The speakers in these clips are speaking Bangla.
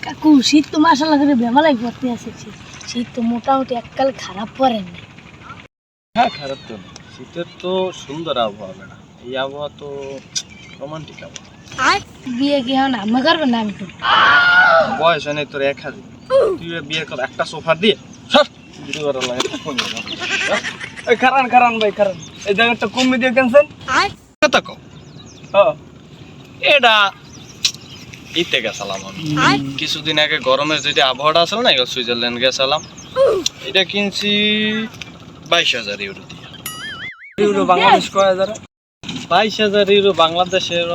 কাকু শীত তো মাশাআল্লাহ করে বেমালাই করতে আছে শীত তো মোটামুটি এককাল খারাপ পড়ে না। হ্যাঁ খারাপ তো না, শীতের তো সুন্দর আবহাওয়া ম্যাডাম, এই আবহাওয়া তো রোমান্টিক আবহাওয়া। আর বিয়ে কি হন আমি করবেন না? আমি তো বয়স হয় নাই তোর 1000, তুই বিয়ে কর একটা সোফা দিয়ে সর বিয়ে করার লাগে। এই খারান খারান ভাই খারান, এই জায়গাটা কমে দিয়ে ক্যান্সেল কথা কও। হ্যাঁ এটা ইতে গেছিলাম আমি কিছুদিন আগে, গরমের যেটা আবহাওয়াটা আসলে না, সুইজারল্যান্ড গেছিলাম। এটা কিনছি 22,000 ইউরো দিয়ে। ইউরো বাংলাদেশ কয় হাজার? 22,000 ইউরো বাংলাদেশের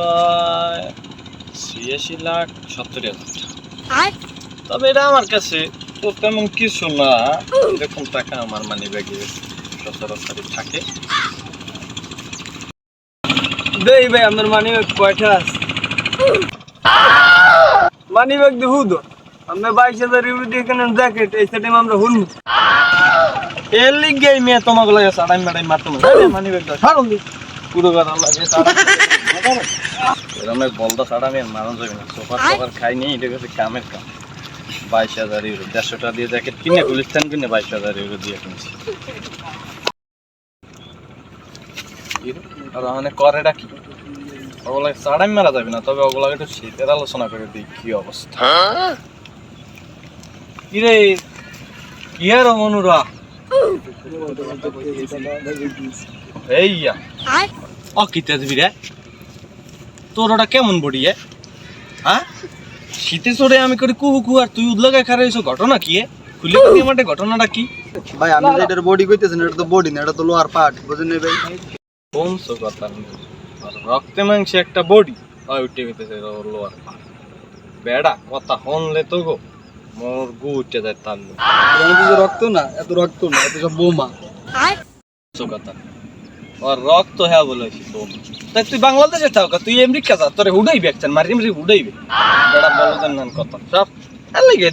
86,70,000। তবে এটা আমার কাছে তো তেমন কিছু না, এরকম টাকা আমার মানি ব্যাগে সচরাচর থাকে। দেই ভাই আমার মানি ব্যাগ কয়টা আছে? মানি ব্যাগ দিয়ে হুদো আমরা 22,000 ইউরো দিয়ে কেন জ্যাকেট, এই টাইম আমরা হুন এর লিগে মেয়ে তোমাকে লাগে সাড়াই মাড়াই মারতে মানি ব্যাগ দাও সারুন দি পুরো গাড়া লাগে সাড়া এরকম এক বলদা সাড়া মেয়ে মানুষ যাবে না। সোফার সোফার খাই নি, এটা হচ্ছে কামের কাম। 22,000 ইউরো 150 টাকা দিয়ে জ্যাকেট কিনে গুলিস্তান কিনে 22,000 ইউরো দিয়ে কিনছি। আর মানে করেটা কি ওগুলাকে সাড়াই মারা যাবে না, তবে ওগুলাকে একটু শীতের আলোচনা করে দিই কি অবস্থা। কিরে কি আর মনুরা এইয়া অকিতে দিবি রে, তোর ওটা কেমন বডি? হ্যাঁ শীতে চড়ে আমি করি কুহু কুহু আর তুই উদলাগায় খারে এসো, ঘটনা কি? খুলে কি আমার ঘটনাটা কি? ভাই আমি যে এটার বডি কইতেছেন, এটা তো বডি না, এটা তো লোয়ার পার্ট, বুঝেন না ভাই? কোনসো কথা রক্তে মাংসে একটা বডি হয় উঠে গেতেছে লোয়ার পা বেড়া কথা হনলে তো গো মোর গু উঠে যায় তার রক্ত না, এত রক্ত না, এত সব বোমা। কথা আর রক্ত হ্যাঁ বলেছি বোমা। তাই তুই বাংলাদেশে থাক, তুই আমেরিকা যা, তোরে উড়াইবে একজন মারি মারি উড়াইবে বেড়া বলো দেন কথা সব লেগে